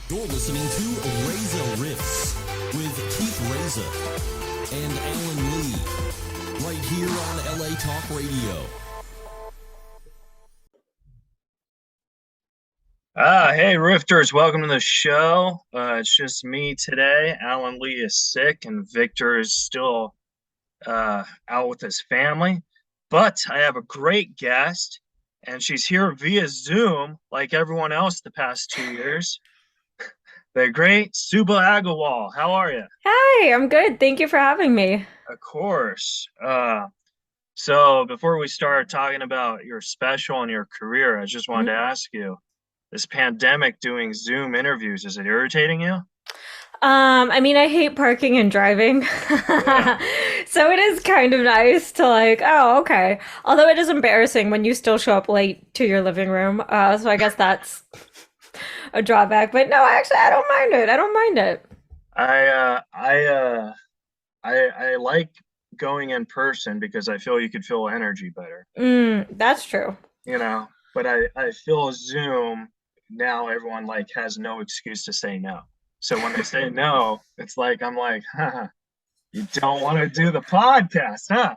You're listening to Reza Riffs with Keith Reza and Alan Lee, right here on LA Talk Radio. Hey, Rifters, welcome to the show. It's just me today. Alan Lee is sick, and Victor is still out with his family. But I have a great guest, and she's here via Zoom, like everyone else the past 2 years. The great Subhah Agarwal. How are you? Hi, I'm good. Thank you for having me. Of course. So before we start talking about your special and your career, I just wanted to ask you, this pandemic doing Zoom interviews, is it irritating you? I hate parking and driving. Yeah. So it is kind of nice to oh, okay. Although it is embarrassing when you still show up late to your living room. So I guess that's a drawback. But no, actually, I don't mind it. I don't mind it. I like going in person because I feel you could feel energy better, That's true. but I feel Zoom now everyone like has no excuse to say no. So when they say no, it's like I'm like, you don't want to do the podcast, huh?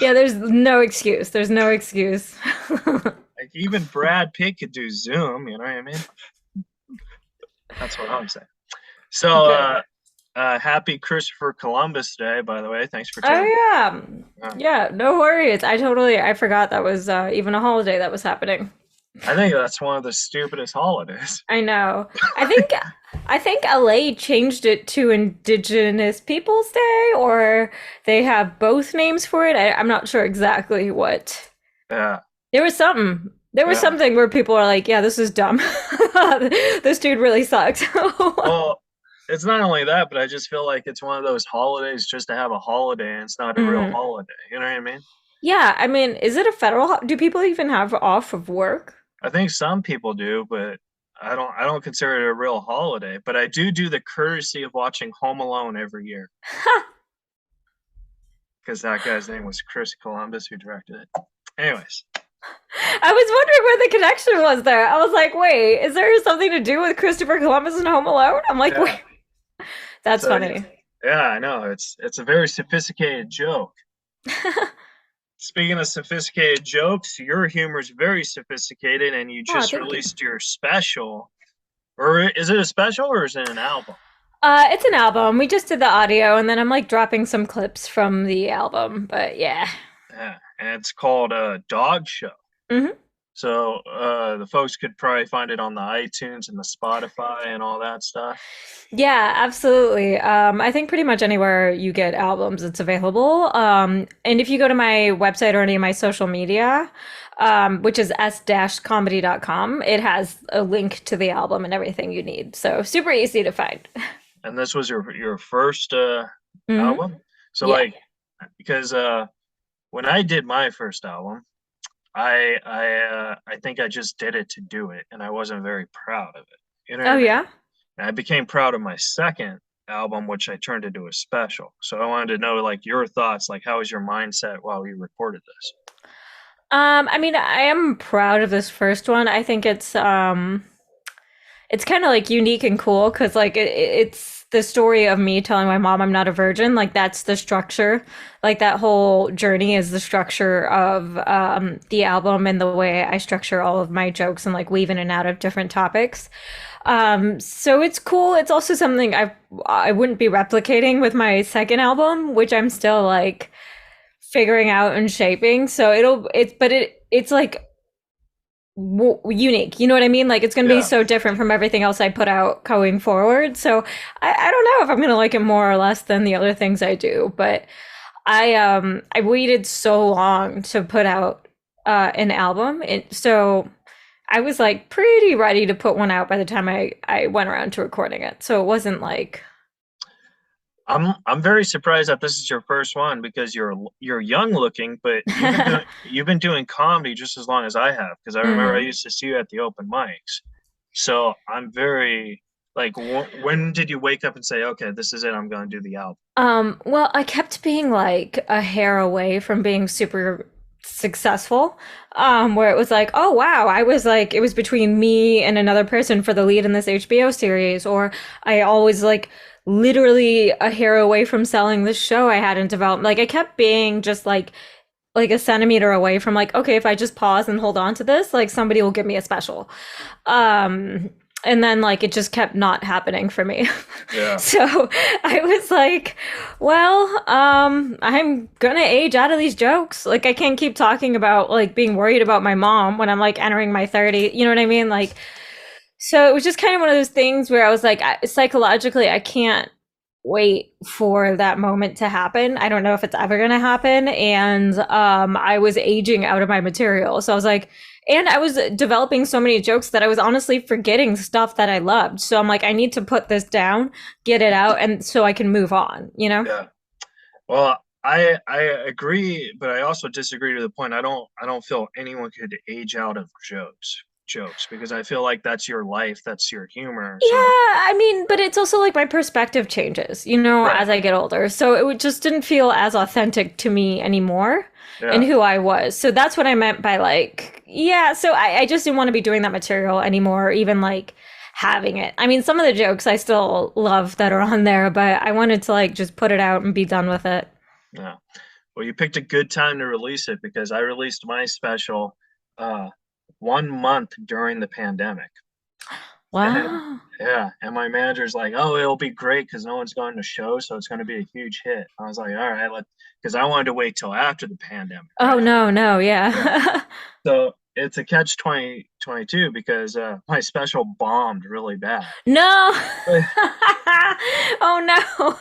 Yeah, there's no excuse. There's no excuse. Like even Brad Pitt could do Zoom, you know what I mean? That's what I'm saying. So happy Christopher Columbus Day, by the way. Thanks for Oh taking yeah. Yeah, no worries. I forgot that was even a holiday that was happening. I think that's one of the stupidest holidays. I know. I think LA changed it to Indigenous Peoples Day, or they have both names for it. I'm not sure exactly what. Yeah. There was something. There was Yeah. something where people are like, "Yeah, this is dumb. This dude really sucks." Well, it's not only that, but I just feel like it's one of those holidays just to have a holiday and it's not a real Mhm. holiday. You know what I mean? Yeah, I mean, is it a do people even have off of work? I think some people do, but I don't consider it a real holiday. But I do the courtesy of watching Home Alone every year because that guy's name was Chris Columbus who directed it. Anyways, I was wondering where the connection was there. I was like, wait, is there something to do with Christopher Columbus and Home Alone? I'm like, yeah. wait, that's So funny. yeah, I know it's a very sophisticated joke. Speaking of sophisticated jokes, your humor is very sophisticated, and you Oh, just thank you. released your special. Or is it a special or is it an album? It's an album. We just did the audio, and then I'm like dropping some clips from the album. But yeah. Yeah, and it's called Dog Show. hmm So the folks could probably find it on the iTunes and the Spotify and all that stuff. Yeah, absolutely. I think pretty much anywhere you get albums, it's available. And if you go to my website or any of my social media, which is s-comedy.com, it has a link to the album and everything you need. So super easy to find. And this was your first hmm album. So Yeah. like because when I did my first album, I think I just did it to do it, and I wasn't very proud of it. You know what I Oh mean? yeah. And I became proud of my second album, which I turned into a special. So I wanted to know like your thoughts, like how was your mindset while you recorded this? I am proud of this first one. I think it's kind of like unique and cool because it's the story of me telling my mom I'm not a virgin. Like that's the structure. Like that whole journey is the structure of the album and the way I structure all of my jokes and like weave in and out of different topics. So it's cool. It's also something I wouldn't be replicating with my second album, which I'm still like figuring out and shaping. So it's like unique. You know what I mean? Like it's going to be Yeah. so different from everything else I put out going forward. So I don't know if I'm going to like it more or less than the other things I do, but I waited so long to put out an album. So I was like pretty ready to put one out by the time I went around to recording it. So it wasn't like I'm very surprised that this is your first one because you're young looking, but you've been doing comedy just as long as I have. Because I remember I Mhm. used to see you at the open mics. So I'm very like, when did you wake up and say, okay, this is it, I'm going to do the album? Well, I kept being like a hair away from being super successful, where it was like, oh wow, I was like, it was between me and another person for the lead in this HBO series, or I always like literally a hair away from selling this show I had in development. Like I kept being just like a centimeter away from like, okay, if I just pause and hold on to this, like somebody will give me a special. Um, and then like it just kept not happening for me. Yeah. So I was like, well, I'm gonna age out of these jokes. Like I can't keep talking about like being worried about my mom when I'm like entering my 30. You know what I mean? Like, so it was just kind of one of those things where I was like, psychologically, I can't wait for that moment to happen. I don't know if it's ever going to happen. And I was aging out of my material. So I was like, and I was developing so many jokes that I was honestly forgetting stuff that I loved. So I'm like, I need to put this down, get it out, and so I can move on, you know? Yeah. Well, I agree, but I also disagree to the point. I don't feel anyone could age out of jokes because I feel like that's your life, that's your humor. Yeah, So I mean, but it's also like my perspective changes, you know, right. as I get older. So just didn't feel as authentic to me anymore and Yeah. who I was. So that's what I meant by like, yeah, so I just didn't want to be doing that material anymore, or even like having it. I mean, some of the jokes I still love that are on there, but I wanted to like just put it out and be done with it. Yeah. Well, you picked a good time to release it because I released my special uh 1 month during the pandemic. And Wow. yeah, and my manager's like, "Oh, it'll be great because no one's going to show, so it's going to be a huge hit." I was like, "All right, because I wanted to wait till after the pandemic, Oh right?" no, no, Yeah. yeah. So it's a catch 2022 because my special bombed really bad. No. But Oh no.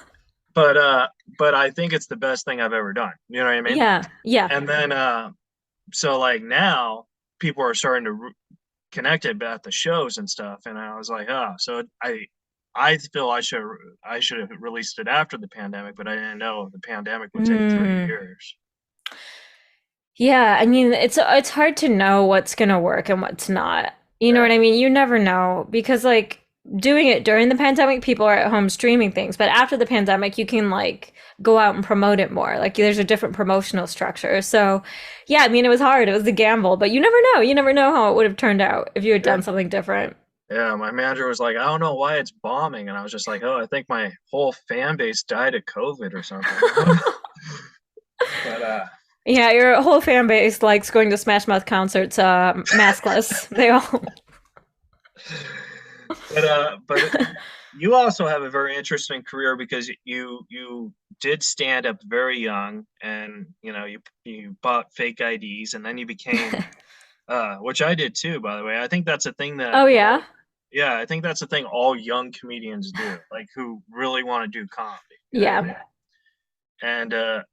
but uh but I think it's the best thing I've ever done. You know what I mean? Yeah, yeah. And then so like now people are starting to connect it at the shows and stuff, and I was like, oh, so I feel I should have released it after the pandemic, but I didn't know the pandemic would take 3 Mm. years. Yeah, I mean, it's hard to know what's gonna work and what's not. You know Yeah. what I mean? You never know because like doing it during the pandemic, people are at home streaming things, but after the pandemic, you can like go out and promote it more. Like there's a different promotional structure. So, yeah, I mean, it was hard. It was a gamble, but you never know. You never know how it would have turned out if you had Yeah. done something different. Yeah, my manager was like, "I don't know why it's bombing," and I was just like, "Oh, I think my whole fan base died of COVID or something." But Yeah, your whole fan base likes going to Smash Mouth concerts, maskless. They all. but you also have a very interesting career because you did stand up very young, and you bought fake IDs, and then you became which I did too, by the way. I think that's a thing that Oh all yeah, yeah, I think that's a thing all young comedians do, like who really want to do comedy. You know what I yeah. mean? And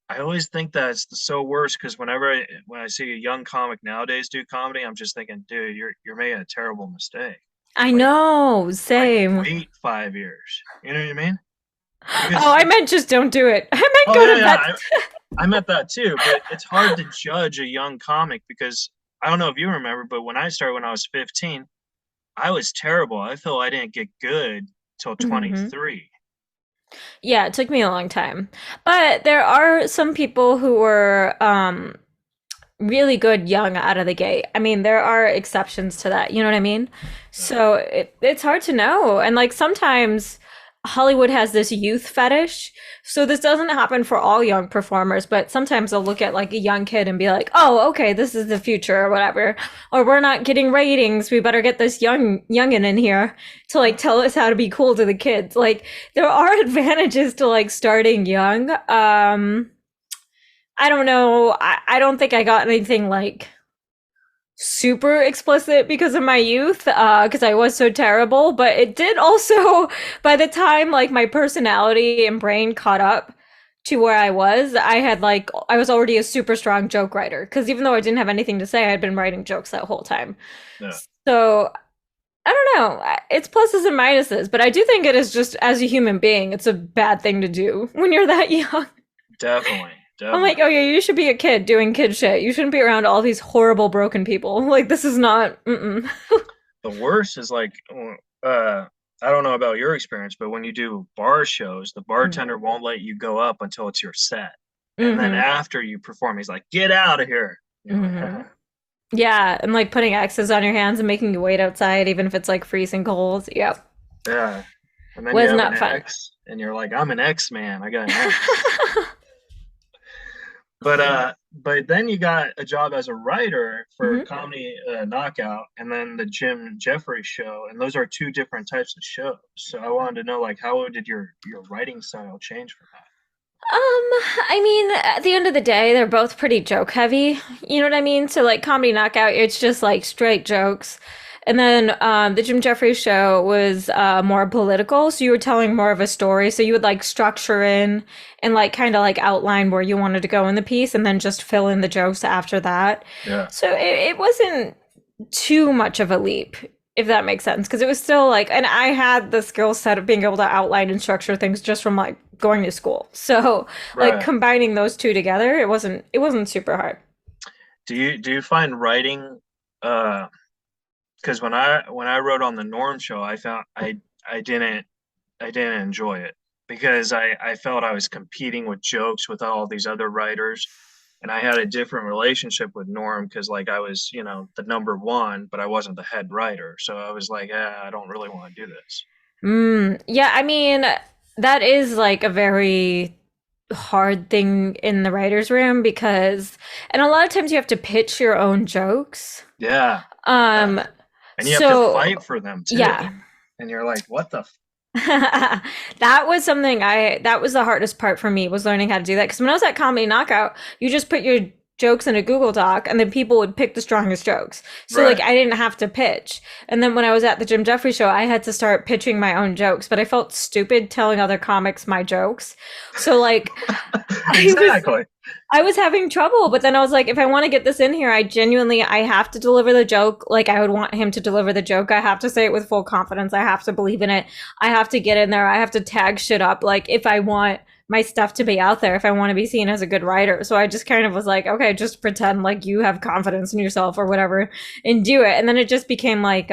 I always think that's so worse because when I see a young comic nowadays do comedy, I'm just thinking, dude, you're making a terrible mistake. I Like know, like same. wait 5 years. You know what I mean? Oh, Because I meant just don't do it. I meant oh go yeah, to yeah, vet. I meant that too. But it's hard to judge a young comic because I don't know if you remember, but when I started when I was 15, I was terrible. I feel I didn't get good till Hmm. 23. Yeah, it took me a long time. But there are some people who were really good young out of the gate. I mean, there are exceptions to that. You know what I mean? Yeah. So it's hard to know. And like sometimes Hollywood has this youth fetish. So this doesn't happen for all young performers, but sometimes they'll look at like a young kid and be like, "Oh, okay, this is the future or whatever." Or we're not getting ratings. We better get this youngin in here to like tell us how to be cool to the kids. Like there are advantages to like starting young. I don't know. I don't think I got anything like super explicit because of my youth, because I was so terrible. But it did also, by the time like my personality and brain caught up to where I had like, I was already a super strong joke writer. Because even though I didn't have anything to say, I had been writing jokes that whole time. Yeah, So I don't know. It's pluses and minuses, but I do think it is just as a human being, it's a bad thing to do when you're that young. definitely, I'm like, definitely. oh yeah, you should be a kid doing kid shit. You shouldn't be around all these horrible broken people. Like this is not. Mm-mm. The worst is like, I don't know about your experience, but when you do bar shows, the bartender won't let you go up until it's your set. And then Mm-hmm. after you perform, he's like, "Get out of here." You're like, Mm-hmm. Yeah, and like putting X's on your hands and making you wait outside, even if it's like freezing cold. Yep. yeah. And then you Was have an not fun. X, and you're like, "I'm an X man. I got an X." But then you got a job as a writer for Hmm. Comedy Knockout, and then the Jim Jeffries show, and those are two different types of shows. So I wanted to know, like, how did your writing style change from that? I mean, at the end of the day, they're both pretty joke heavy. You know what I mean? So like Comedy Knockout, it's just like straight jokes. And then the Jim Jeffries show was more political. So you were telling more of a story. So you would like structure in and like kind of like outline where you wanted to go in the piece and then just fill in the jokes after that. Yeah, So it wasn't too much of a leap, if that makes sense. Because it was still like, and I had the skill set of being able to outline and structure things just from like going to school. So like right. combining those two together, it wasn't super hard. Do you find writing because when I wrote on the Norm show, I found I didn't enjoy it because I felt I was competing with jokes with all these other writers, and I had a different relationship with Norm because like I was the number one, but I wasn't the head writer, so I was like, I don't really want to do this. Yeah, I mean, that is like a very hard thing in the writer's room because, and a lot of times you have to pitch your own jokes. Yeah, yeah. Um, And you have to so fight for them too, yeah. and you're like, what the? That was something that was the hardest part for me was learning how to do that. Because when I was at Comedy Knockout, you just put your jokes in a Google Doc and then people would pick the strongest jokes. So like Right. I didn't have to pitch. And then when I was at the Jim Jeffries show, I had to start pitching my own jokes, but I felt stupid telling other comics my jokes. So like I was Exactly. I was having trouble, but then I was like, if I want to get this in here, I have to deliver the joke like I would want him to deliver the joke. I have to say it with full confidence. I have to believe in it. I have to get in there. I have to tag shit up. Like if I want my stuff to be out there, if I want to be seen as a good writer. So I just kind of was like, okay, just pretend like you have confidence in yourself or whatever and do it. And then it just became like,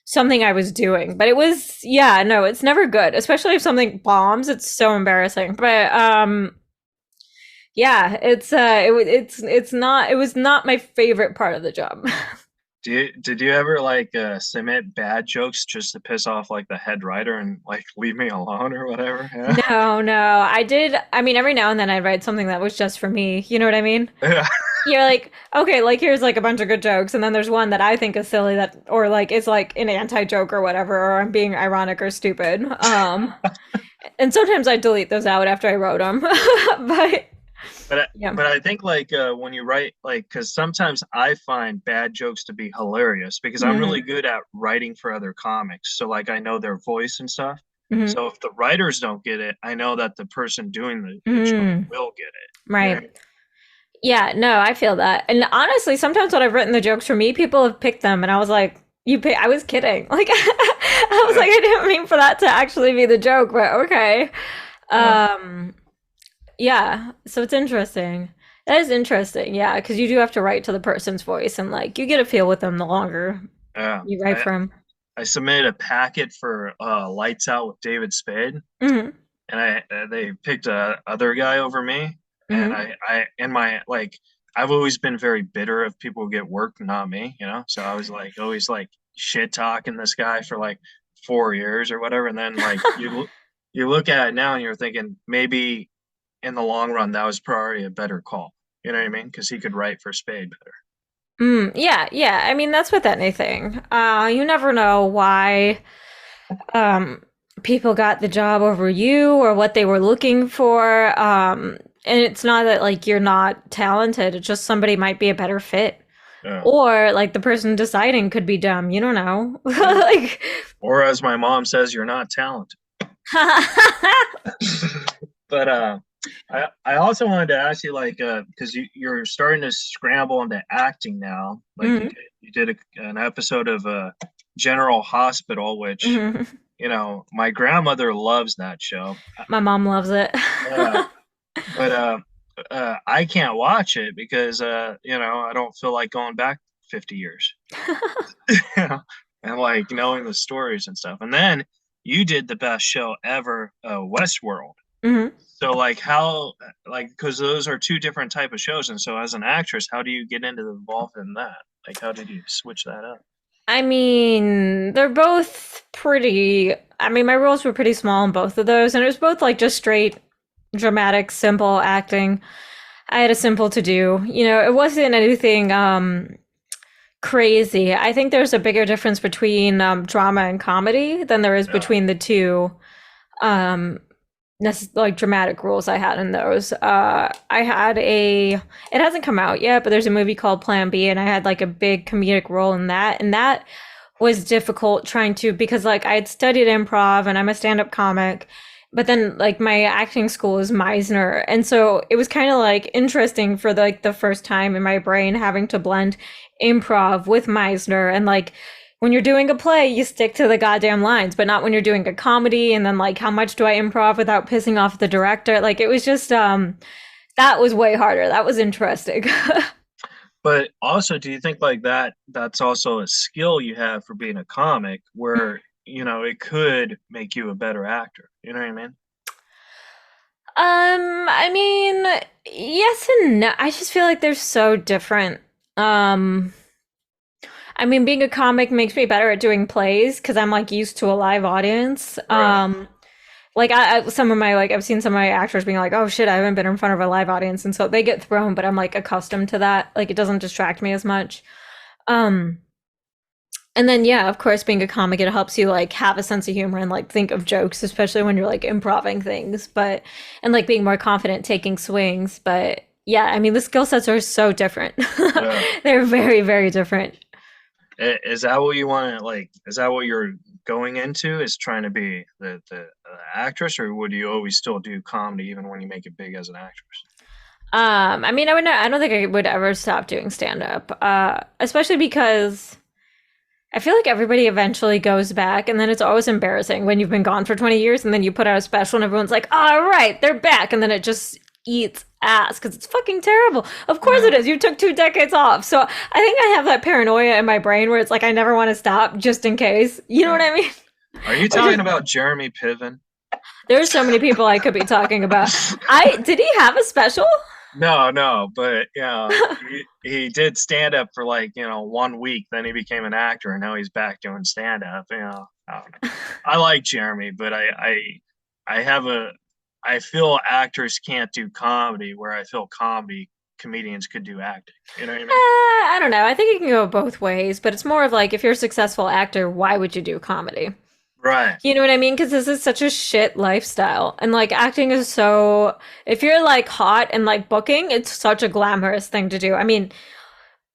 something I was doing. But it was, yeah, no, it's never good, especially if something bombs. It's so embarrassing. But, yeah, it's not it was not my favorite part of the job. Did you ever like submit bad jokes just to piss off like the head writer and like leave me alone or whatever? Yeah. No, no. I did. I mean, every now and then I'd write something that was just for me. You know what I mean? Yeah. You're like, okay, like here's like a bunch of good jokes, and then there's one that I think is silly that, or like is like an anti-joke or whatever, or I'm being ironic or stupid. And sometimes I delete those out after I wrote them. But yeah. But I think like when you write like because sometimes I find bad jokes to be hilarious because I'm Hmm. really good at writing for other comics. So like I know their voice and stuff. Hmm. So if the writers don't get it, I know that the person doing the joke Mm, will get it. You know? right. Yeah, no, I feel that. And honestly, sometimes when I've written the jokes for me, people have picked them and I was like, you pick I was kidding. Like I was Yeah. like, I didn't mean for that to actually be the joke, but okay. Yeah. Um, yeah, so it's interesting. That is interesting, yeah, because you do have to write to the person's voice and like you get a feel with them the longer Yeah. you write for them. I submitted a packet for Lights Out with David Spade, Hmm. and they picked a other guy over me, and Hmm. I in my like I've always been very bitter if people get work, not me, so I was like always like shit talking this guy for like 4 years or whatever, and then like you look at it now and you're thinking maybe in the long run that was probably a better call. You know what I mean? Because he could write for Spade better. Yeah, yeah. I mean, that's with anything. You never know why um people got the job over you or what they were looking for. And it's not that like you're not talented, it's just somebody might be a better fit. Yeah, Or like the person deciding could be dumb. You don't know. yeah. Like Or as my mom says, you're not talented. But I also wanted to ask you like because you're starting to scramble into acting now. Like Mhm, you did an episode of General Hospital, which mhm. my grandmother loves that show. My mom loves it. Yeah, but I can't watch it because I don't feel like going back 50 years. And like knowing the stories and stuff. And then you did the best show ever, Westworld. Hmm. So like how like because those are two different type of shows, and so as an actress, how do you get into involved in that? Like how did you switch that up? I mean, they're both pretty. I mean, my roles were pretty small in both of those, and it was both like just straight dramatic, simple acting. I had a simple to do. It wasn't anything crazy. I think there's a bigger difference between drama and comedy than there is Yeah. between the two um like dramatic roles I had in those. I had it hasn't come out yet, but there's a movie called Plan B, and I had like a big comedic role in that, and that was difficult trying to because like I had studied improv and I'm a stand-up comic, but then like my acting school is Meisner, and so it was kind of like interesting for like the first time in my brain having to blend improv with Meisner. And like when you're doing a play, you stick to the goddamn lines, but not when you're doing a comedy. And then like how much do I improv without pissing off the director? Like it was just that was way harder. That was interesting. But also, do you think like that's also a skill you have for being a comic where, it could make you a better actor? You know what I mean? I mean, yes and no. I just feel like they're so different. Um, I mean, being a comic makes me better at doing plays because I'm like used to a live audience. Right. Like some of my like I've seen some of my actors being like, "Oh shit, I haven't been in front of a live audience," and so they get thrown, but I'm like accustomed to that. Like it doesn't distract me as much. Um, and then yeah, of course, being a comic, it helps you like have a sense of humor and like think of jokes, especially when you're like improving things, but and like being more confident taking swings. But yeah, I mean, the skill sets are so different. Yeah. They're very, very different. Is that what you want to like? Is that what you're going into? Is trying to be the actress, or would you always still do comedy even when you make it big as an actress? I mean, I don't think I would ever stop doing stand up. Especially because I feel like everybody eventually goes back, and then it's always embarrassing when you've been gone for 20 years and then you put out a special and everyone's like, all right, they're back. And then it just eats ass because it's fucking terrible. Of course Yeah. it is. You took 2 decades off. So I think I have that paranoia in my brain where it's like, I never want to stop just in case. You know what Yeah. I mean? Are you Which is, talking about Jeremy Piven? there's so many people I could be talking about. Did he have a special? No, no, but he did stand up for like 1 week. Then he became an actor, and now he's back doing stand up. I don't know. I like Jeremy, but I have a I feel actors can't do comedy where I feel comedians could do acting. You know what I mean? I don't know. I think it can go both ways, but it's more of like if you're a successful actor, why would you do comedy? Right. You know what I mean? Because this is such a shit lifestyle. And like acting is so, if you're like hot and like booking, it's such a glamorous thing to do. I mean,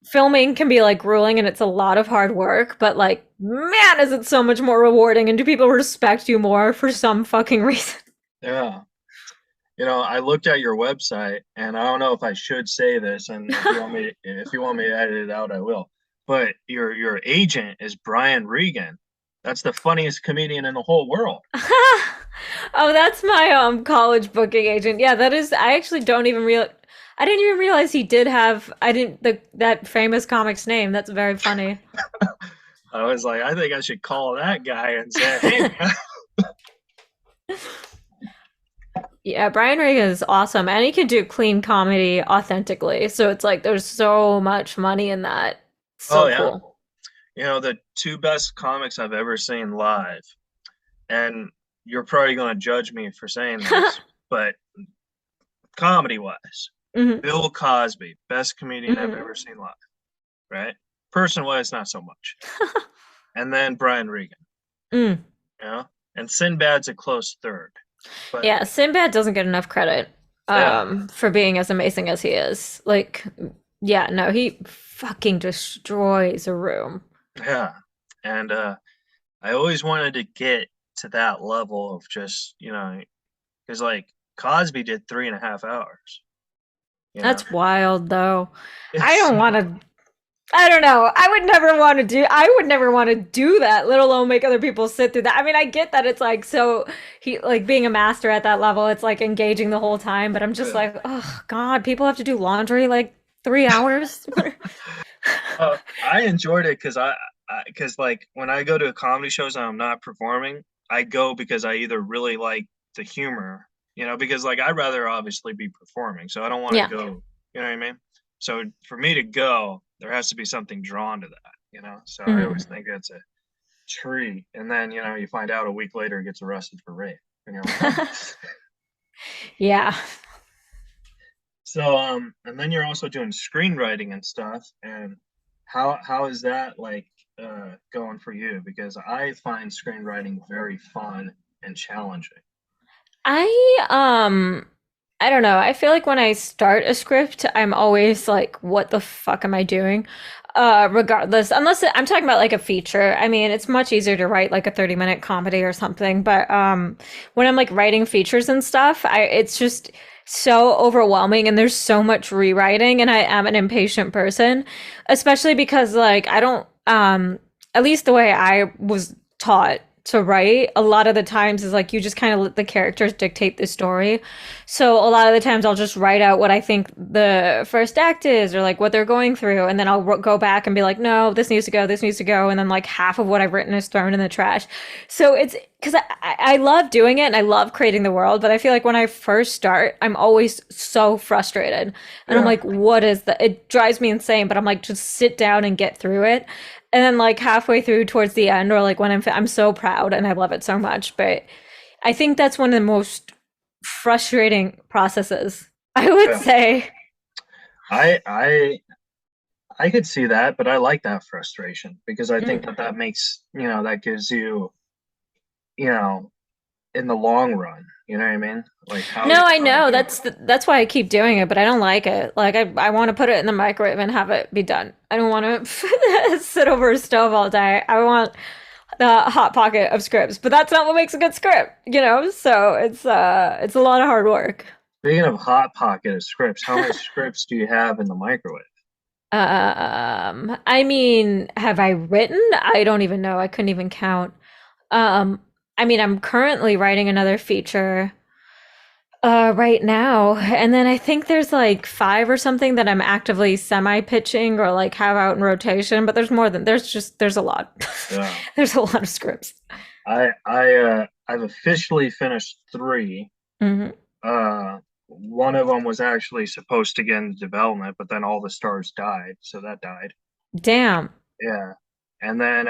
filming can be like grueling and it's a lot of hard work, but like, man, is it so much more rewarding? And do people respect you more for some fucking reason? Yeah. I looked at your website, and I don't know if I should say this, and if you want me to edit it out, I will. But your agent is Brian Regan. That's the funniest comedian in the whole world. Oh, that's my college booking agent. Yeah, that is. I actually don't even real. I didn't even realize he did have. I didn't that famous comic's name. That's very funny. I was like, I think I should call that guy and say, hey, man. Yeah, Brian Regan is awesome, and he can do clean comedy authentically. So it's like there's so much money in that. Oh So yeah. cool. The two best comics I've ever seen live, and you're probably going to judge me for saying this, but comedy wise, Hmm. Bill Cosby, best comedian I've Hmm. ever seen live, right? Person wise, not so much. And then Brian Regan, Mm. you know, and Sinbad's a close third. But Yeah, Sinbad doesn't get enough credit yeah, for being as amazing as he is. Like, yeah, no, he fucking destroys a room. yeah. And I always wanted to get to that level of just, because like Cosby did 3.5 hours, you know. That's wild, though. I It's don't want to. I don't know. I would never want to do. I would never want to do that. Let alone make other people sit through that. I mean, I get that it's like so. He like being a master at that level. It's like engaging the whole time. But I'm just yeah. like, oh God, people have to do laundry like 3 hours. I enjoyed it because like when I go to comedy shows and I'm not performing, I go because I either really like the humor, because like I'd rather obviously be performing, so I don't want to Yeah. go, you know what I mean? So for me to go, there has to be something drawn to that. So I always Mhm. think that's a treat. And then, you find out a week later he gets arrested for rape. And you're like, oh. Yeah. So and then you're also doing screenwriting and stuff. And how is that like going for you? Because I find screenwriting very fun and challenging. I I don't know. I feel like when I start a script, I'm always like, what the fuck am I doing? Regardless, unless I'm talking about like a feature. I mean, it's much easier to write like a 30-minute comedy or something, but when I'm like writing features and stuff, I it's just so overwhelming and there's so much rewriting and I am an impatient person, especially because like I don't at least the way I was taught to write a lot of the times is like you just kind of let the characters dictate the story. So a lot of the times I'll just write out what I think the first act is or like what they're going through and then I'll go back and be like, no, this needs to go, and then like half of what I've written is thrown in the trash. So it's because I love doing it and I love creating the world, but I feel like when I first start I'm always so frustrated and I'm Yeah. like, what is that? It drives me insane, but I'm like, just sit down and get through it. And then like halfway through towards the end or like when I'm so proud and I love it so much, but I think that's one of the most frustrating processes, I would Yeah. say. I could see that, but I like that frustration because I think Mm. that makes, that gives you, you know, in the long run, you know what I mean? Like No, I how to know. do it. That's why I keep doing it, but I don't like it. Like I want to put it in the microwave and have it be done. I don't want to sit over a stove all day. I want the hot pocket of scripts, but that's not what makes a good script, you know? So it's a lot of hard work. Speaking of hot pocket of scripts, how many scripts do you have in the microwave? I mean, have I written? I don't even know. I couldn't even count. Um, I mean, I'm currently writing another feature right now, and then I think there's like five or something that I'm actively semi-pitching or like have out in rotation, but there's a lot. Yeah. There's a lot of scripts. I've officially finished three. Hmm. One of them was actually supposed to get into development, but then all the stars died, so that died. Damn. Yeah. And then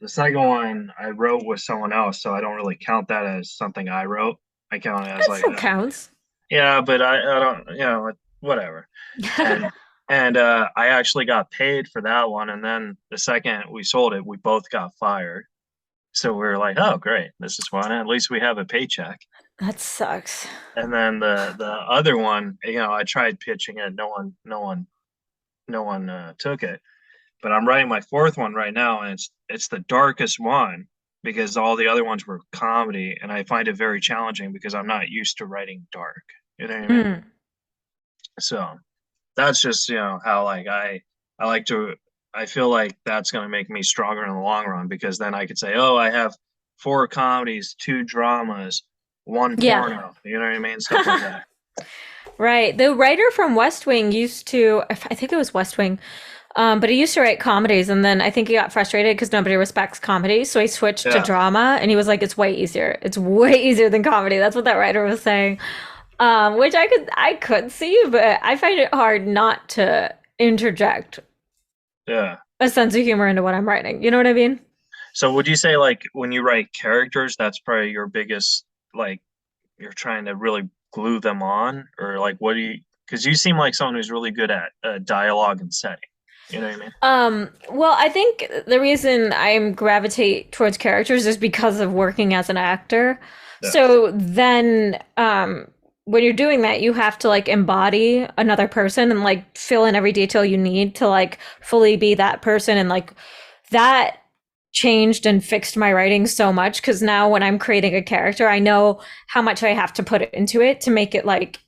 the second one I wrote with someone else, so I don't really count that as something I wrote. I count it as That like, still counts. yeah, but I don't, whatever. And I actually got paid for that one, and then the second we sold it, we both got fired. So we were like, oh, great, this is fun. At least we have a paycheck. That sucks. And then the other one, I tried pitching it, no one took it. But I'm writing my fourth one right now, and it's the darkest one because all the other ones were comedy, and I find it very challenging because I'm not used to writing dark. You know what I mean? Mm. So that's just how like I like to. I feel like that's going to make me stronger in the long run because then I could say, oh, I have four comedies, two dramas, one Yeah. porno. You know what I mean? Stuff like that. Right. The writer from West Wing used to, I think it was West Wing, but he used to write comedies, and then I think he got frustrated because nobody respects comedy, so he switched to Yeah. drama, and he was like, "It's way easier. It's way easier than comedy." That's what that writer was saying, which I could see, but I find it hard not to interject Yeah. a sense of humor into what I'm writing. You know what I mean? So would you say like when you write characters, that's probably your biggest like you're trying to really glue them on, or like what do you? Because you seem like someone who's really good at dialogue and setting. You know what I mean? Well, I think the reason I'm gravitate towards characters is because of working as an actor. Yeah. So then, when you're doing that, you have to like embody another person and like fill in every detail you need to like fully be that person. And like that changed and fixed my writing so much because now when I'm creating a character, I know how much I have to put into it to make it like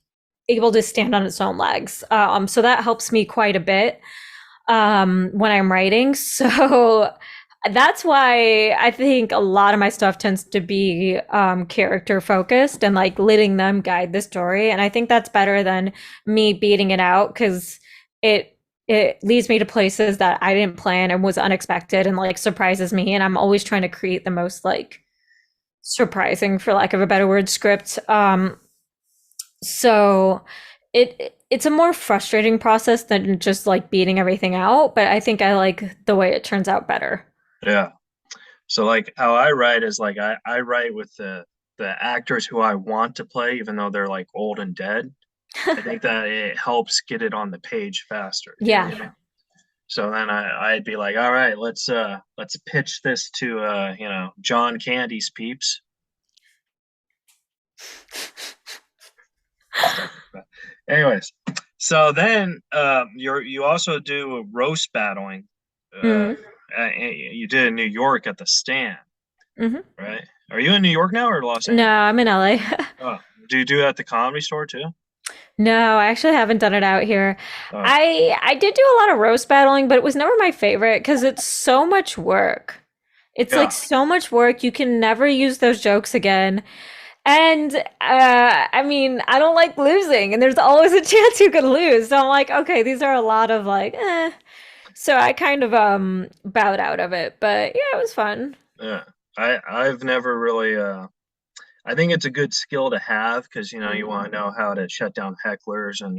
able to stand on its own legs. So that helps me quite a bit when I'm writing. So that's why I think a lot of my stuff tends to be character focused and like letting them guide the story. And I think that's better than me beating it out because it leads me to places that I didn't plan and was unexpected and like surprises me. And I'm always trying to create the most like surprising, for lack of a better word, script. So it's a more frustrating process than just like beating everything out, but I think I like the way it turns out better. Yeah. So like how I write is like I write with the actors who I want to play, even though they're like old and dead. I think that it helps get it on the page faster. You know Yeah. what I mean? So then I'd be like, all right, let's pitch this to John Candy's peeps. Stuff like that. Anyways, so then you also do roast battling. Uh, Mm-hmm. you did in New York at the Stand, Mm-hmm. right? Are you in New York now or Los No, Angeles? I'm in LA. Oh, do you do it at the Comedy Store too? No, I actually haven't done it out here. Oh, I did do a lot of roast battling, but it was never my favorite because it's so much work. It's like yeah, so much work. You can never use those jokes again. And I mean, I don't like losing, and there's always a chance you could lose. So I'm like, okay, these are a lot of like, eh. So I kind of bowed out of it, but yeah, it was fun. yeah. I've never really I think it's a good skill to have because you want to know how to shut down hecklers and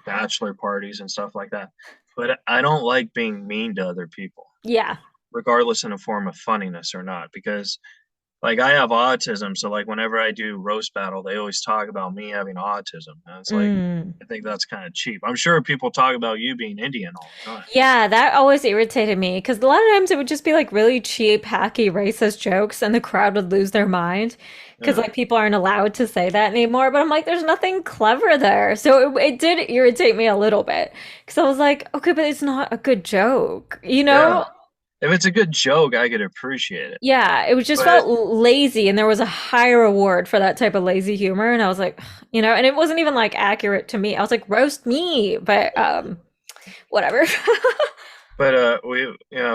bachelor parties and stuff like that. But I don't like being mean to other people, Yeah. regardless in a form of funniness or not, because like I have autism, so like whenever I do roast battle, they always talk about me having autism, and it's like Mm. I think that's kind of cheap. I'm sure people talk about you being Indian all the time. Yeah, that always irritated me because a lot of times it would just be like really cheap, hacky, racist jokes, and the crowd would lose their mind because Yeah, like people aren't allowed to say that anymore. But I'm like, there's nothing clever there. So it did irritate me a little bit because I was like, okay, but it's not a good joke, you yeah. know? If it's a good joke, I could appreciate it. Yeah, it was just But felt lazy, and there was a high reward for that type of lazy humor, and I was like, and it wasn't even like accurate to me. I was like, roast me, but whatever.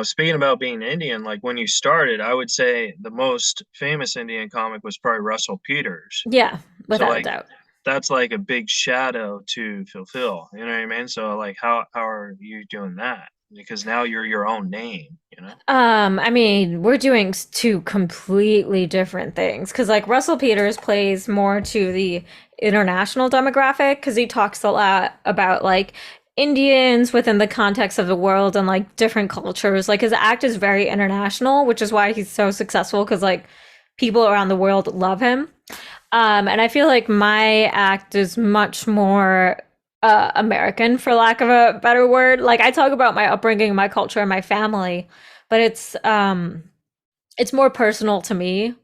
speaking about being Indian, like when you started, I would say the most famous Indian comic was probably Russell Peters. Yeah, So without a like doubt. that's like a big shadow to fulfill. You know what I mean? So like how are you doing that? Because now you're your own name, you know? I mean, we're doing two completely different things because, like, Russell Peters plays more to the international demographic because he talks a lot about like Indians within the context of the world and like different cultures. Like, his act is very international, which is why he's so successful because, like, people around the world love him. And I feel like my act is much more American, for lack of a better word. Like I talk about my upbringing, my culture, and my family, but it's more personal to me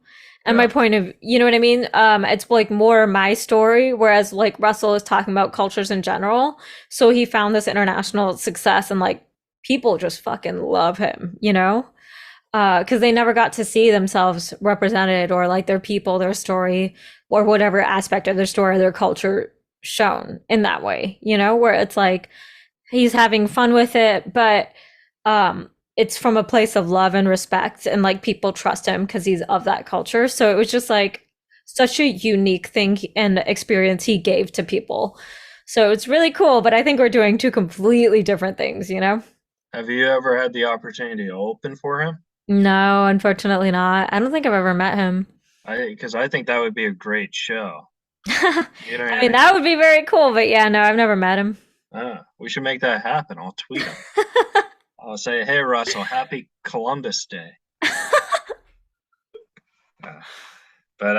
and my Yeah. point of, you know what I mean? It's like more my story, whereas like Russell is talking about cultures in general. So he found this international success and like people just fucking love him, because they never got to see themselves represented or like their people, their story, or whatever aspect of their story, their culture shown in that way, where it's like he's having fun with it, but it's from a place of love and respect, and like people trust him because he's of that culture. So it was just like such a unique thing and experience he gave to people. So it's really cool, but I think we're doing two completely different things. Have you ever had the opportunity to open for him? No, unfortunately not. I don't think I've ever met him. Because I think that would be a great show. You know what I I mean, mean? that would be very cool, but yeah, no, I've never met him. We should make that happen. I'll tweet him. I'll say, "Hey Russell, happy Columbus Day." Uh, but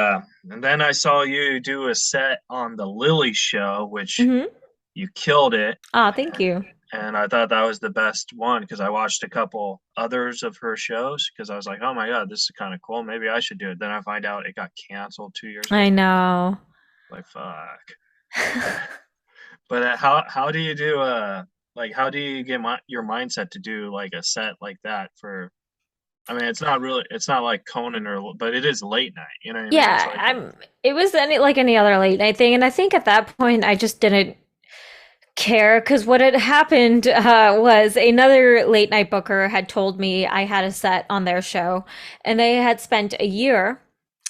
and then I saw you do a set on the Lily Show, which Hmm. you killed it, Oh, thank you. and I thought that was the best one because I watched a couple others of her shows because I was like, "Oh my God, this is kind of cool. Maybe I should do it." Then I find out it got canceled 2 years I later. know. Like, fuck. But how do you do like how do you get your mindset to do like a set like that for? I mean, it's not like Conan but it is late night. You know what I mean? It's Yeah, like it was like any other late night thing, and I think at that point I just didn't care because what had happened was another late night booker had told me I had a set on their show, and they had spent a year.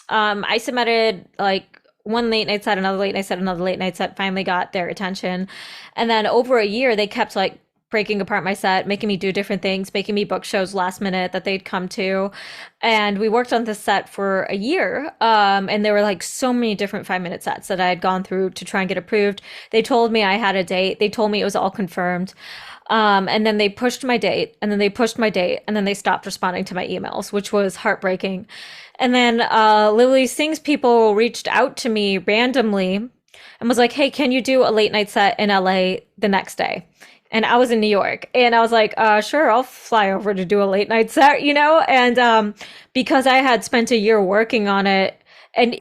I submitted like one late night set, another late night set, another late night set, finally got their attention. And then over a year, they kept like breaking apart my set, making me do different things, making me book shows last minute that they'd come to. And we worked on this set for a year. And there were like so many different 5 minute sets that I had gone through to try and get approved. They told me I had a date. They told me it was all confirmed. And then they pushed my date, and then they pushed my date, and then they stopped responding to my emails, which was heartbreaking. And then Lily Singh's people reached out to me randomly and was like, "Hey, can you do a late night set in LA the next day?" And I was in New York, and I was like, "Sure, I'll fly over to do a late night set," you know. And because I had spent a year working on it, and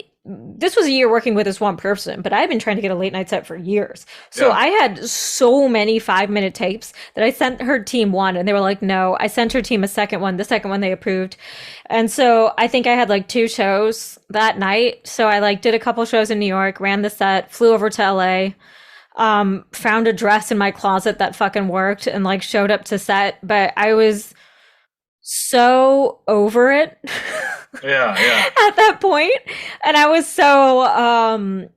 this was a year working with this one person, but I've been trying to get a late night set for years. So Yeah. I had so many 5 minute tapes that I sent her team one, and they were like, no. I sent her team a second one. The second one they approved. And so I think I had like 2 shows that night. So I like did a couple shows in New York, ran the set, flew over to LA, found a dress in my closet that fucking worked, and like showed up to set. But I was so over it Yeah. Yeah. at that point. And I was so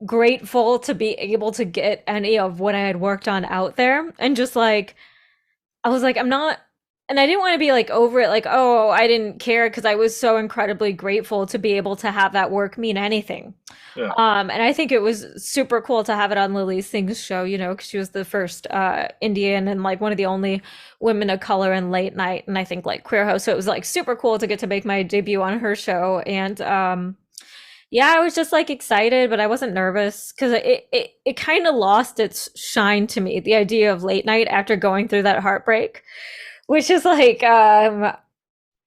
grateful to be able to get any of what I had worked on out there. And just like, I was like, I'm not, and I didn't want to be like over it, like, oh, I didn't care, because I was so incredibly grateful to be able to have that work mean anything. Yeah. And I think it was super cool to have it on Lily Singh's show, you know, because she was the first Indian and like one of the only women of color in late night, and I think like queer host. So it was like super cool to get to make my debut on her show. And yeah, I was just like excited, but I wasn't nervous because it kind of lost its shine to me, the idea of late night after going through that heartbreak, which is like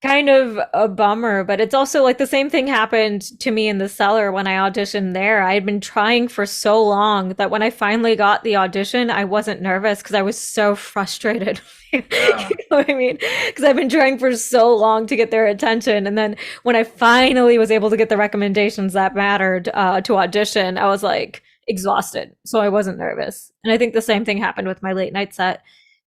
kind of a bummer. But it's also like the same thing happened to me in the cellar when I auditioned there. I had been trying for so long that when I finally got the audition, I wasn't nervous because I was so frustrated. You Yeah. know what I mean? Because I've been trying for so long to get their attention. And then when I finally was able to get the recommendations that mattered to audition, I was like exhausted. So I wasn't nervous. And I think the same thing happened with my late night set.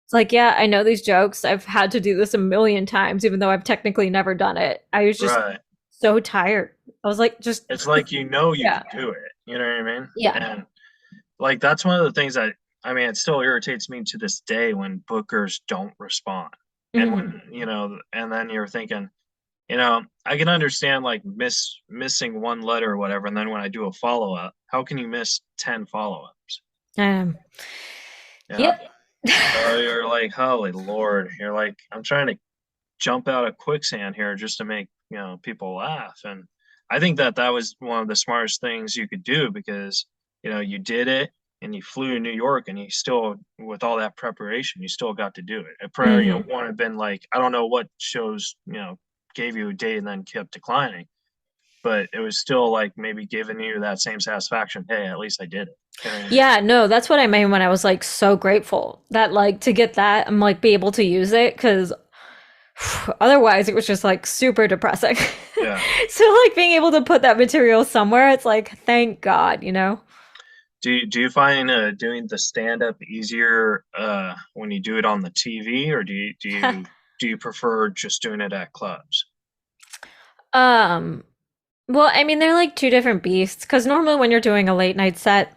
It's like, yeah, I know these jokes. I've had to do this a million times, even though I've technically never done it. I was just Right. so tired. I was like, just, It's like you yeah, can do it. You know what I mean? yeah. And like that's one of the things that I mean, it still irritates me to this day when bookers don't respond. And Mhm. when, and then you're thinking, I can understand like missing one letter or whatever, and then when I do a follow up, how can you miss 10 follow ups? Um, You know? yep. So you're like, holy Lord, you're like, I'm trying to jump out of quicksand here just to make, people laugh. And I think that that was one of the smartest things you could do because, you did it and you flew to New York and you still, with all that preparation, you still got to do it. It probably, Mhm. wouldn't have been like, I don't know what shows, gave you a date and then kept declining, but it was still like maybe giving you that same satisfaction. Hey, at least I did it. You know what I mean? Yeah, no, that's what I mean when I was like so grateful that like to get that and like be able to use it, because otherwise it was just like super depressing. Yeah. So like being able to put that material somewhere, it's like thank God, you know? Do you find doing the stand up easier when you do it on the TV, or do you prefer just doing it at clubs? Um, well, I mean, they're like two different beasts because normally when you're doing a late night set,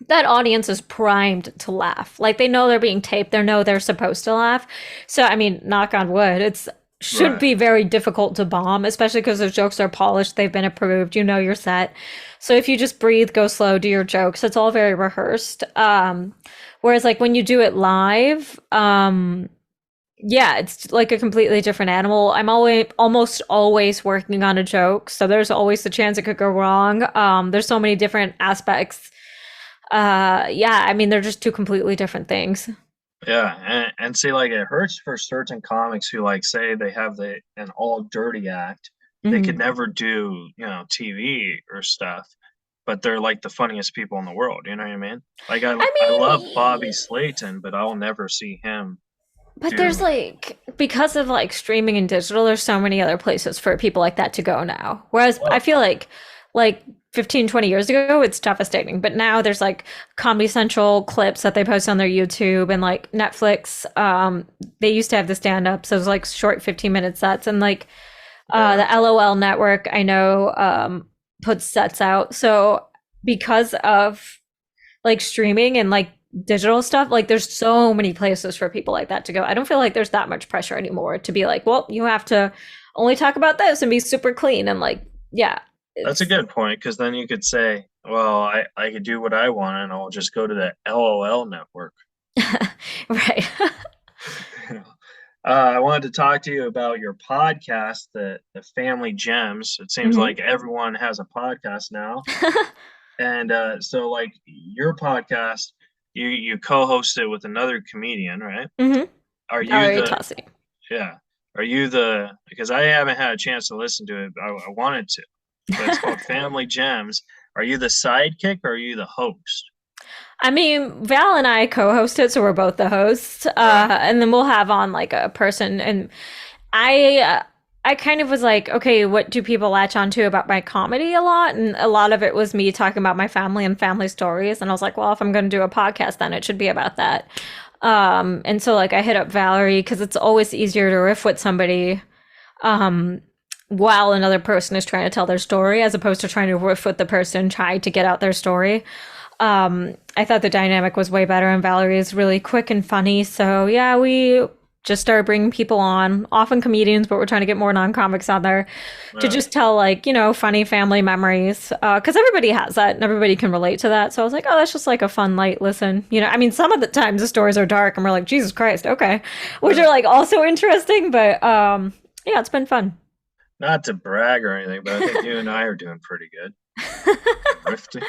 that audience is primed to laugh. Like they know they're being taped, they know they're supposed to laugh. So, I mean, knock on wood, it's should Right. be very difficult to bomb, especially because those jokes are polished, they've been approved, you know your set. So if you just breathe, go slow, do your jokes, it's all very rehearsed. Whereas like when you do it live, yeah, it's like a completely different animal. I'm always almost always working on a joke, so there's always the chance it could go wrong. There's so many different aspects. Yeah, I mean they're just two completely different things. Yeah, and see, like it hurts for certain comics who like say they have an all dirty act. They could Mhm. never do, TV or stuff, but they're like the funniest people in the world. You know what I mean? Like I I love mean, Bobby Slayton, but I'll never see him but there's do. like because of like streaming and digital, there's so many other places for people like that to go now. Whereas I Well, feel like 15, 20 years ago, it's devastating. But now there's like Comedy Central clips that they post on their YouTube and like Netflix. They used to have the stand-ups, those like short 15-minute sets, and like yeah, the LOL network, I know, puts sets out. So because of like streaming and like digital stuff, like there's so many places for people like that to go. I don't feel like there's that much pressure anymore to be like, well, you have to only talk about this and be super clean and like, yeah, That's a it's good point because then you could say, well, I could do what I want and I'll just go to the LOL network. right. I wanted to talk to you about your podcast, the Family Gems. It seems hmm like everyone has a podcast now, and so like your podcast, you co-host it with another comedian, right? hmm Are you Valerie the Tossi. yeah? Are you the because I haven't had a chance to listen to it. I wanted to, but it's called Family Gems. Are you the sidekick or are you the host? I mean, Val and I co-host it, so we're both the hosts. Right. And then we'll have on like a person, and I kind of was like, okay, what do people latch onto about my comedy a lot? And a lot of it was me talking about my family and family stories. And I was like, well, if I'm going to do a podcast, then it should be about that. And so like I hit up Valerie because it's always easier to riff with somebody um, while another person is trying to tell their story, as opposed to trying to riff with the person trying to get out their story. I thought the dynamic was way better, and Valerie is really quick and funny. So yeah, we just started bringing people on, often comedians, but we're trying to get more non-comics on there to Yeah. just tell like, you know, funny family memories. Because everybody has that and everybody can relate to that. So I was like, oh, that's just like a fun, light listen. You know, I mean, some of the times the stories are dark and we're like, Jesus Christ, okay, which are like also interesting, but yeah, it's been fun. Not to brag or anything, but I think you and I are doing pretty good. Rifting.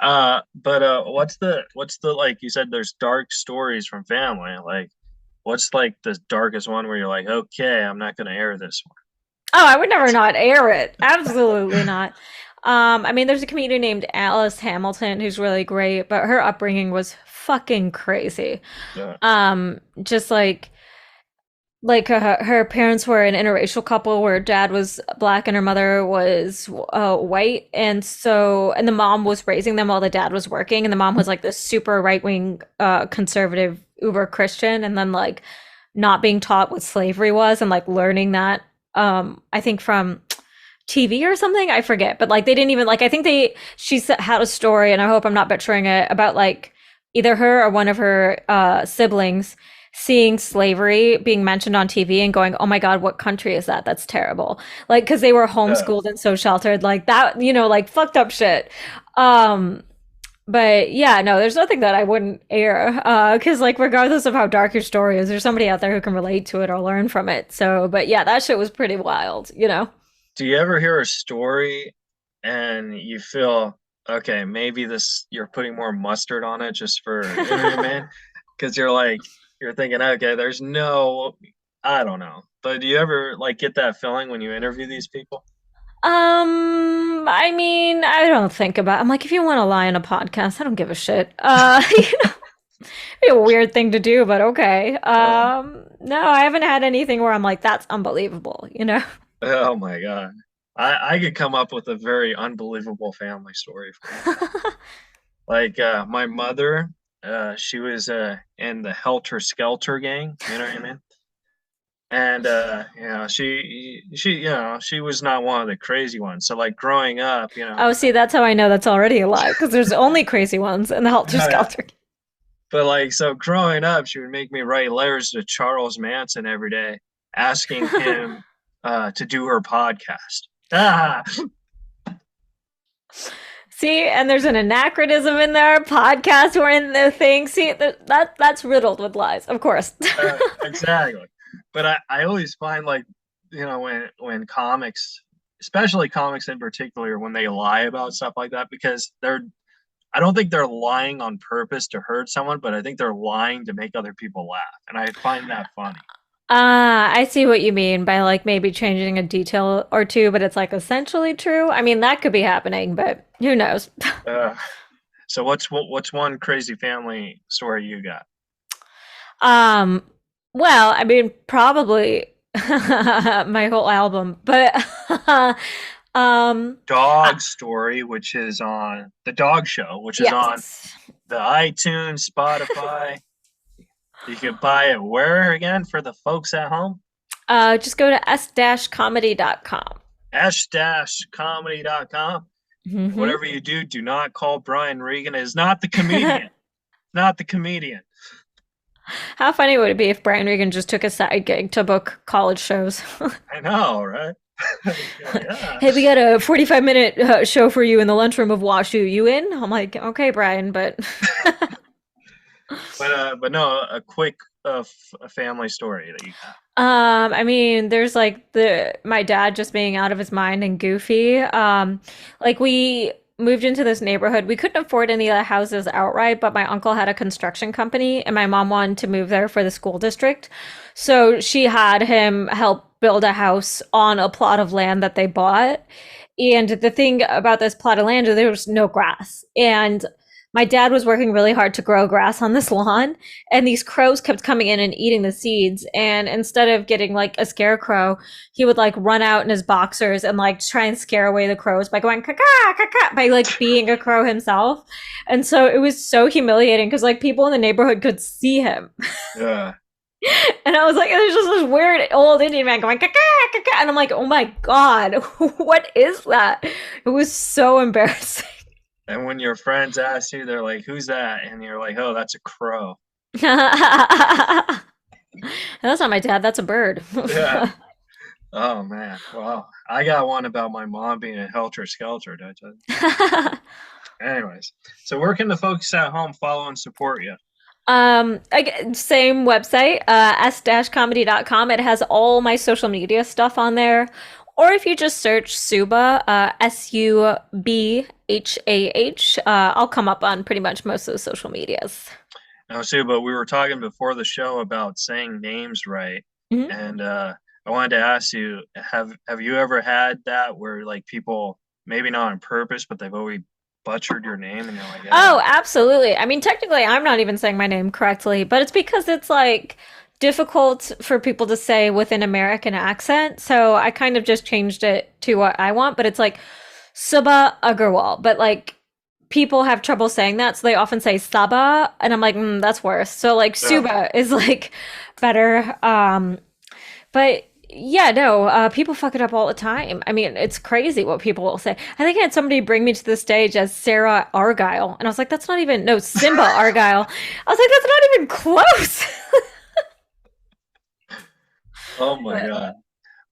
But what's the like you said there's dark stories from family. Like what's like the darkest one where you're like, okay, I'm not gonna air this Oh, I would never not air it. Absolutely not. I mean, there's a comedian named Alice Hamilton who's really great, but her upbringing was fucking crazy. one. Yeah. Just like her parents were an interracial couple where dad was black and her mother was white, and so and the mom was raising them while the dad was working, and the mom was like this super right wing conservative uber Christian, and then like not being taught what slavery was and like learning that I think from TV or something. I forget, but like they didn't even like. I think had a story, and I hope I'm not butchering it, about like either her or one of her siblings seeing slavery being mentioned on TV and going, "Oh my God, what country is that? That's terrible!" Like because they were Yeah. homeschooled and so sheltered, like that, you know, like fucked up shit. Um, but yeah, no, there's nothing that I wouldn't air. Because like regardless of how dark your story is, there's somebody out there who can relate to it or learn from it. So, but yeah, that shit was pretty wild, you know. Do you ever hear a story and you feel okay, maybe this you're putting more mustard on it just for you know what I mean? Because you're like you're thinking, okay, there's no I don't know. But do you ever like get that feeling when you interview these people? I mean, I don't think about. I'm like, if you want to lie on a podcast, I don't give a shit. You know, be a weird thing to do, but okay. Uh, No, I haven't had anything where I'm like, that's unbelievable. You know. oh my God. I could come up with a very unbelievable family story for you. Like my mother, she was in the Helter Skelter gang, you know what I mean? And you know, she was not one of the crazy ones. So like growing up, you know, Oh, see, that's how I know that's already a lie because there's only crazy ones in the Helter Skelter. but like so growing up, she would make me write letters to Charles Manson every day, asking him to do her podcast. Ah, See, and there's an anachronism in there. Podcast were in the thing. See, that's riddled with lies, of course. exactly. But I always find like you know when comics, especially comics in particular, when they lie about stuff like that because they're I don't think they're lying on purpose to hurt someone, but I think they're lying to make other people laugh, and I find that funny. I see what you mean by like maybe changing a detail or two, but it's like essentially true. I mean, that could be happening, but who knows? Uh, so what's one crazy family story you got? Um, well, I mean, probably my whole album, but um, Dog Story, which is on the Dog Show, which is on yes. the iTunes, Spotify. You can buy it where again for the folks at home? Just go to s-comedy.com. s-comedy.com. Mm-hmm. Whatever you do, do not call Brian Regan. It is not the comedian. not the comedian. How funny would it be if Brian Regan just took a side gig to book college shows? I know, right? Yeah. Hey, we got a 45-minute show for you in the lunchroom of WashU. You in? I'm like, okay, Brian, but But no, a quick a family story that you got. I mean, there's like my dad just being out of his mind and goofy. Like we moved into this neighborhood. We couldn't afford any of the houses outright, but my uncle had a construction company and my mom wanted to move there for the school district. So she had him help build a house on a plot of land that they bought. And the thing about this plot of land is there was no grass. And my dad was working really hard to grow grass on this lawn, and these crows kept coming in and eating the seeds. And instead of getting like a scarecrow, he would like run out in his boxers and like try and scare away the crows by going caca caca by like being a crow himself. And so it was so humiliating because like people in the neighborhood could see him. Yeah. And I was like, there's just this weird old Indian man going caca caca, and I'm like, oh my god, what is that? It was so embarrassing. And when your friends ask you, they're like, "Who's that?" And you're like, "Oh, that's a crow." That's not my dad, that's a bird. Yeah. Oh man. Well, I got one about my mom being a helter skelter. Did I tell you? Anyways, so where can the folks at home follow and support you? Same website, s-comedy.com. It has all my social media stuff on there. Or if you just search Subhah, Subhah, I'll come up on pretty much most of the social medias. Now, Sue, but we were talking before the show about saying names right, Mhm. and I wanted to ask you, have you ever had that where like people maybe not on purpose, but they've always butchered your name, and you're like, Oh, absolutely. I mean, technically, I'm not even saying my name correctly, but it's because it's like difficult for people to say with an American accent. So I kind of just changed it to what I want, but it's like Subhah Agarwal. But like people have trouble saying that, so they often say Saba, and I'm like, that's worse. So like yeah, Subhah is like better. But yeah, no, people fuck it up all the time. I mean, it's crazy what people will say. I think I had somebody bring me to the stage as Sarah Argyle, and I was like, that's not even, no, Simba Argyle. I was like, that's not even close. oh my But God.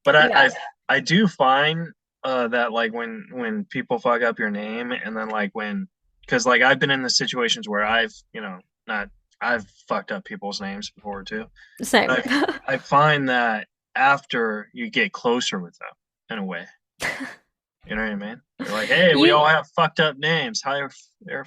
But yeah. I do find that like when people fuck up your name, and then like because like I've been in the situations where I've not I've fucked up people's names before too. Same. But I find that after you get closer with them in a way, you know what I mean? You're like, hey, we You all have fucked up names. Hi, they're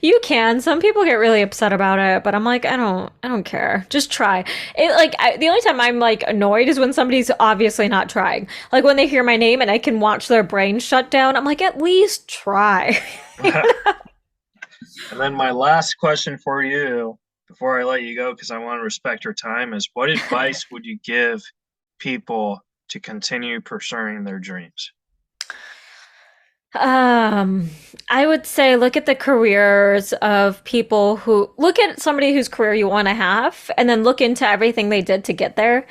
you can. Some people get really upset about it, but I'm like, I don't care. Just try. It like the only time I'm like annoyed is when somebody's obviously not trying. Like when they hear my name and I can watch their brain shut down. I'm like, at least try. And then my last question for you before I let you go, because I want to respect your time, is what advice would you give people to continue pursuing their dreams? I would say look at the careers of people who look at somebody whose career you want to have, and then look into everything they did to get there,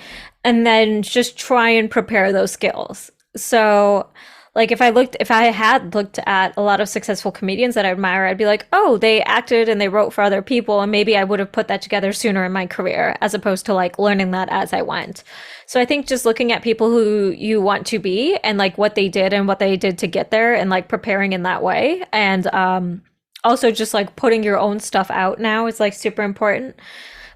and then just try and prepare those skills. So, like if I had looked at a lot of successful comedians that I admire, I'd be like, oh, they acted and they wrote for other people, and maybe I would have put that together sooner in my career, as opposed to like learning that as I went. So I think just looking at people who you want to be and like what they did and what they did to get there and like preparing in that way. And also just like putting your own stuff out now is like super important.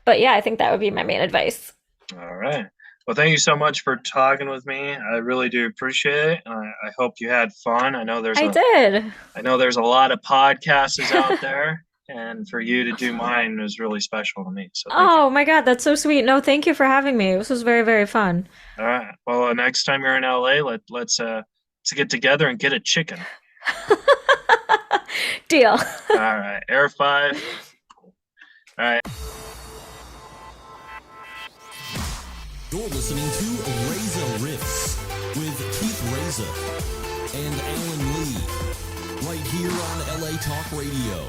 But yeah, I think that would be my main advice. All right. Well, thank you so much for talking with me. I really do appreciate it. I hope you had fun. I know I did. there's a lot of podcasts out there, and for you to do mine was really special to me. So thank you. Oh my God, that's so sweet. No, thank you for having me. This was very, very fun. All right. Well, next time you're in LA, let's get together and get a chicken. Deal. All right. Air 5. All right. You're listening to Reza Riffs with Keith Reza and Alan Lee, right here on LA Talk Radio.